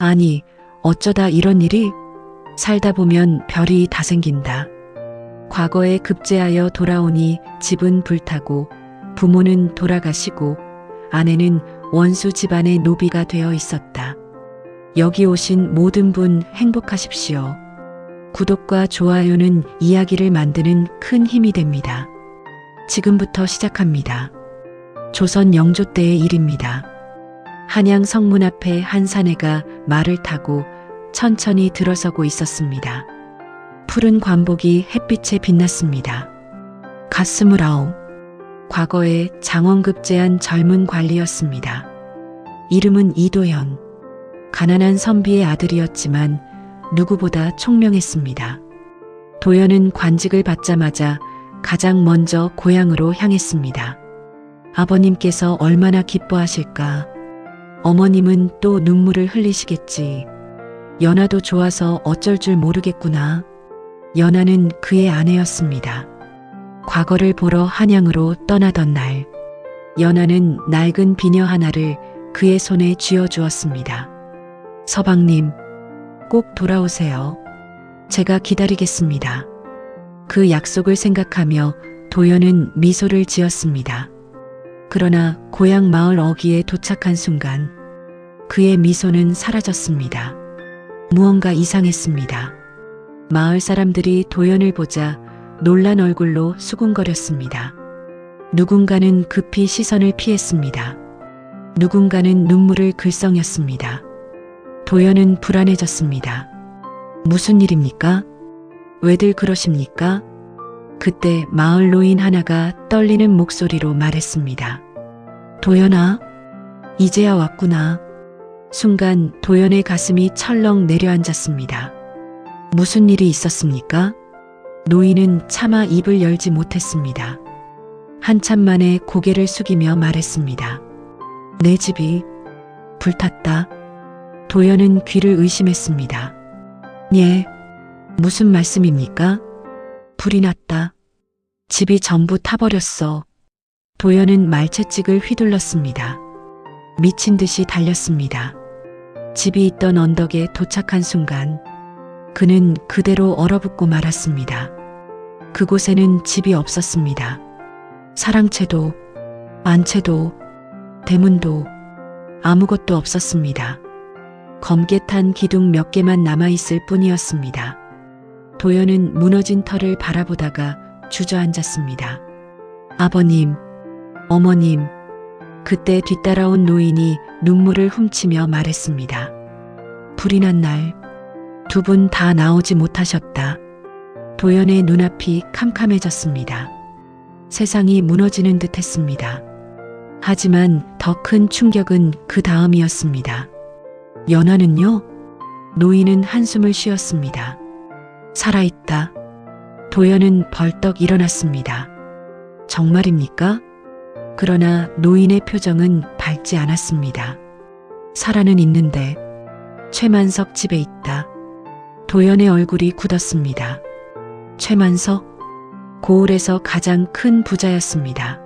아니, 어쩌다 이런 일이? 살다 보면 별이 다 생긴다. 과거에 급제하여 돌아오니 집은 불타고 부모는 돌아가시고 아내는 원수 집안의 노비가 되어 있었다. 여기 오신 모든 분 행복하십시오. 구독과 좋아요는 이야기를 만드는 큰 힘이 됩니다. 지금부터 시작합니다. 조선 영조 때의 일입니다. 한양 성문 앞에 한 사내가 말을 타고 천천히 들어서고 있었습니다. 푸른 관복이 햇빛에 빛났습니다. 갓 29. 과거에 장원급제한 젊은 관리였습니다. 이름은 이도현. 가난한 선비의 아들이었지만 누구보다 총명했습니다. 도현은 관직을 받자마자 가장 먼저 고향으로 향했습니다. 아버님께서 얼마나 기뻐하실까. 어머님은 또 눈물을 흘리시겠지. 연하도 좋아서 어쩔 줄 모르겠구나. 연하는 그의 아내였습니다. 과거를 보러 한양으로 떠나던 날, 연하는 낡은 비녀 하나를 그의 손에 쥐어주었습니다. 서방님, 꼭 돌아오세요. 제가 기다리겠습니다. 그 약속을 생각하며 도연은 미소를 지었습니다. 그러나 고향 마을 어귀에 도착한 순간 그의 미소는 사라졌습니다. 무언가 이상했습니다. 마을 사람들이 도연을 보자 놀란 얼굴로 수군거렸습니다. 누군가는 급히 시선을 피했습니다. 누군가는 눈물을 글썽였습니다. 도연은 불안해졌습니다. 무슨 일입니까? 왜들 그러십니까? 그때 마을 노인 하나가 떨리는 목소리로 말했습니다. 도연아, 이제야 왔구나. 순간 도연의 가슴이 철렁 내려앉았습니다. 무슨 일이 있었습니까? 노인은 차마 입을 열지 못했습니다. 한참 만에 고개를 숙이며 말했습니다. 내 집이 불탔다. 도연은 귀를 의심했습니다. 예, 무슨 말씀입니까? 불이 났다. 집이 전부 타버렸어. 도연은 말채찍을 휘둘렀습니다. 미친 듯이 달렸습니다. 집이 있던 언덕에 도착한 순간 그는 그대로 얼어붙고 말았습니다. 그곳에는 집이 없었습니다. 사랑채도, 안채도, 대문도 아무것도 없었습니다. 검게 탄 기둥 몇 개만 남아있을 뿐이었습니다. 도연은 무너진 터를 바라보다가 주저앉았습니다. 아버님, 어머님, 그때 뒤따라온 노인이 눈물을 훔치며 말했습니다. 불이 난 날, 두 분 다 나오지 못하셨다. 도연의 눈앞이 캄캄해졌습니다. 세상이 무너지는 듯 했습니다. 하지만 더 큰 충격은 그 다음이었습니다. 연하는요? 노인은 한숨을 쉬었습니다. 살아있다. 도연은 벌떡 일어났습니다. 정말입니까? 그러나 노인의 표정은 밝지 않았습니다. 살아는 있는데 최만석 집에 있다. 도연의 얼굴이 굳었습니다. 최만석? 고을에서 가장 큰 부자였습니다.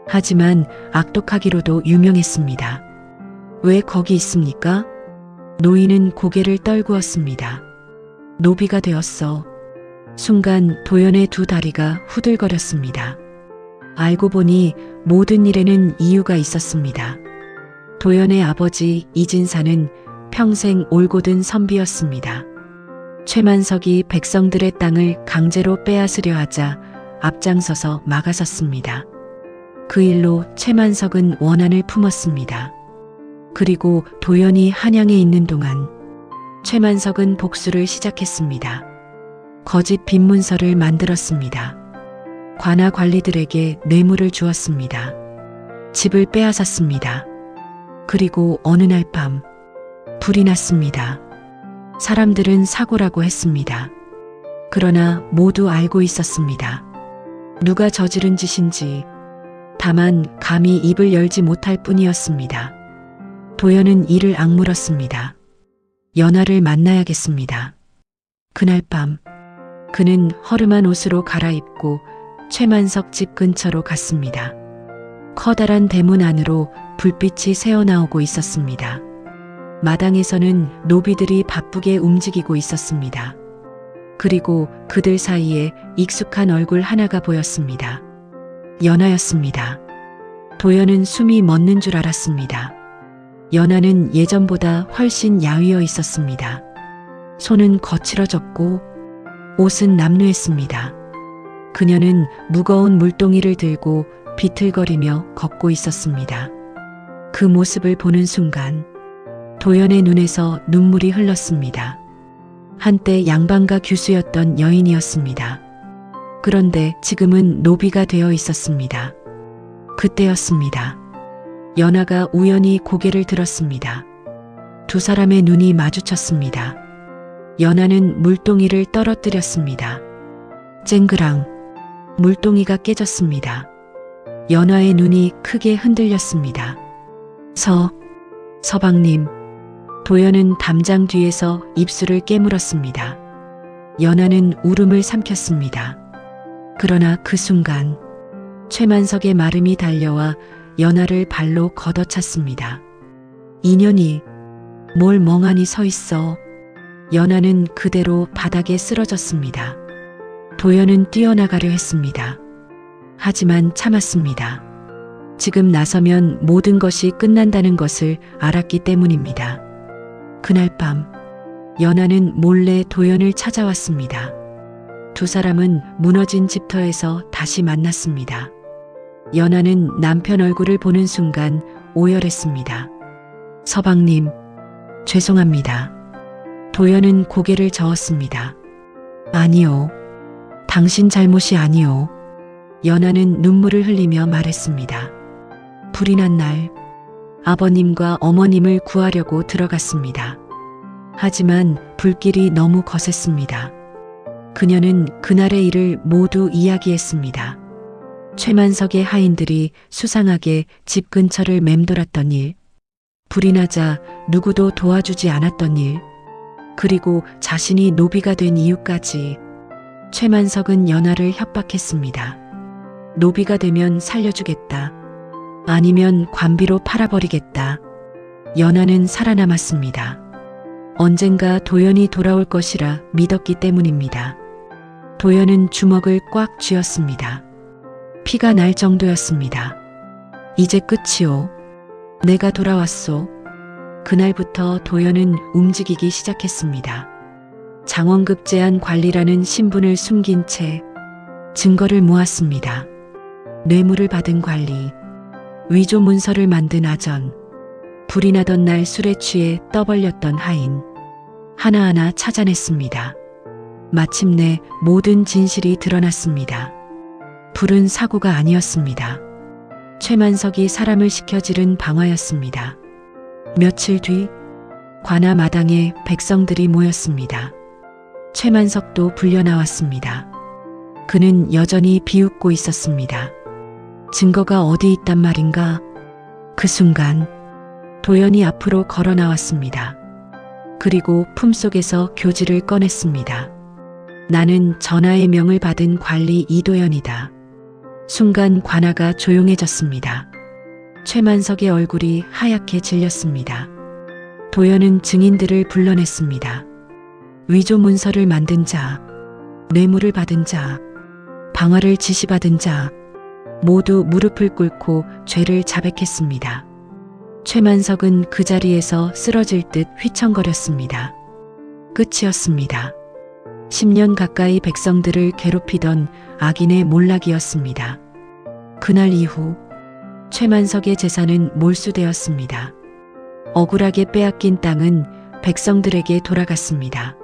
하지만 악독하기로도 유명했습니다. 왜 거기 있습니까? 노인은 고개를 떨구었습니다. 노비가 되었어. 순간 도연의 두 다리가 후들거렸습니다. 알고 보니 모든 일에는 이유가 있었습니다. 도연의 아버지 이진사는 평생 올곧은 선비였습니다. 최만석이 백성들의 땅을 강제로 빼앗으려 하자 앞장서서 막아섰습니다. 그 일로 최만석은 원한을 품었습니다. 그리고 도연이 한양에 있는 동안 최만석은 복수를 시작했습니다. 거짓 빈문서를 만들었습니다. 관아 관리들에게 뇌물을 주었습니다. 집을 빼앗았습니다. 그리고 어느 날 밤 불이 났습니다. 사람들은 사고라고 했습니다. 그러나 모두 알고 있었습니다. 누가 저지른 짓인지. 다만 감히 입을 열지 못할 뿐이었습니다. 도연은 이를 악물었습니다. 연하를 만나야겠습니다. 그날 밤 그는 허름한 옷으로 갈아입고 최만석 집 근처로 갔습니다. 커다란 대문 안으로 불빛이 새어나오고 있었습니다. 마당에서는 노비들이 바쁘게 움직이고 있었습니다. 그리고 그들 사이에 익숙한 얼굴 하나가 보였습니다. 연하였습니다. 도연은 숨이 멎는 줄 알았습니다. 연하는 예전보다 훨씬 야위어 있었습니다. 손은 거칠어졌고 옷은 남루했습니다. 그녀는 무거운 물동이를 들고 비틀거리며 걷고 있었습니다. 그 모습을 보는 순간 도연의 눈에서 눈물이 흘렀습니다. 한때 양반가 규수였던 여인이었습니다. 그런데 지금은 노비가 되어 있었습니다. 그때였습니다. 연하가 우연히 고개를 들었습니다. 두 사람의 눈이 마주쳤습니다. 연하는 물동이를 떨어뜨렸습니다. 쨍그랑 물동이가 깨졌습니다. 연하의 눈이 크게 흔들렸습니다. 서방님. 도연은 담장 뒤에서 입술을 깨물었습니다. 연하는 울음을 삼켰습니다. 그러나 그 순간 최만석의 마름이 달려와 연하를 발로 걷어찼습니다. 인연이 뭘 멍하니 서 있어. 연하는 그대로 바닥에 쓰러졌습니다. 도연은 뛰어나가려 했습니다. 하지만 참았습니다. 지금 나서면 모든 것이 끝난다는 것을 알았기 때문입니다. 그날 밤 연하는 몰래 도연을 찾아왔습니다. 두 사람은 무너진 집터에서 다시 만났습니다. 연하는 남편 얼굴을 보는 순간 오열했습니다. 서방님, 죄송합니다. 도연은 고개를 저었습니다. 아니요. 당신 잘못이 아니요. 연하는 눈물을 흘리며 말했습니다. 불이 난 날 아버님과 어머님을 구하려고 들어갔습니다. 하지만 불길이 너무 거셌습니다. 그녀는 그날의 일을 모두 이야기했습니다. 최만석의 하인들이 수상하게 집 근처를 맴돌았던 일, 불이 나자 누구도 도와주지 않았던 일, 그리고 자신이 노비가 된 이유까지. 최만석은 연하를 협박했습니다. 노비가 되면 살려주겠다. 아니면 관비로 팔아버리겠다. 연하는 살아남았습니다. 언젠가 도연이 돌아올 것이라 믿었기 때문입니다. 도연은 주먹을 꽉 쥐었습니다. 피가 날 정도였습니다. 이제 끝이오. 내가 돌아왔소. 그날부터 도연은 움직이기 시작했습니다. 장원급제한 관리라는 신분을 숨긴 채 증거를 모았습니다. 뇌물을 받은 관리, 위조 문서를 만든 아전, 불이 나던 날 술에 취해 떠벌렸던 하인, 하나하나 찾아냈습니다. 마침내 모든 진실이 드러났습니다. 불은 사고가 아니었습니다. 최만석이 사람을 시켜 지른 방화였습니다. 며칠 뒤 관아 마당에 백성들이 모였습니다. 최만석도 불려 나왔습니다. 그는 여전히 비웃고 있었습니다. 증거가 어디 있단 말인가? 그 순간 도연이 앞으로 걸어 나왔습니다. 그리고 품속에서 교지를 꺼냈습니다. 나는 전하의 명을 받은 관리 이도연이다. 순간 관아가 조용해졌습니다. 최만석의 얼굴이 하얗게 질렸습니다. 도연은 증인들을 불러냈습니다. 위조 문서를 만든 자, 뇌물을 받은 자, 방화를 지시받은 자, 모두 무릎을 꿇고 죄를 자백했습니다. 최만석은 그 자리에서 쓰러질 듯 휘청거렸습니다. 끝이었습니다. 10년 가까이 백성들을 괴롭히던 악인의 몰락이었습니다. 그날 이후 최만석의 재산은 몰수되었습니다. 억울하게 빼앗긴 땅은 백성들에게 돌아갔습니다.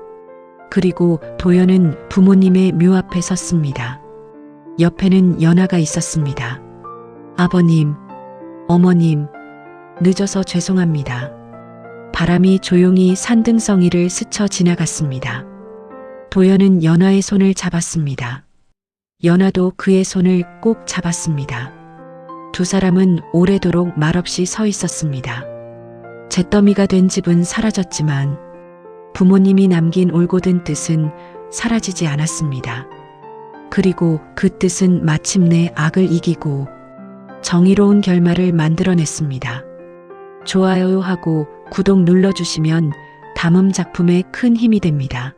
그리고 도연은 부모님의 묘 앞에 섰습니다. 옆에는 연하가 있었습니다. 아버님, 어머님, 늦어서 죄송합니다. 바람이 조용히 산등성이를 스쳐 지나갔습니다. 도연은 연하의 손을 잡았습니다. 연하도 그의 손을 꼭 잡았습니다. 두 사람은 오래도록 말없이 서 있었습니다. 잿더미가 된 집은 사라졌지만 부모님이 남긴 올곧은 뜻은 사라지지 않았습니다. 그리고 그 뜻은 마침내 악을 이기고 정의로운 결말을 만들어냈습니다. 좋아요 하고 구독 눌러주시면 다음 작품에 큰 힘이 됩니다.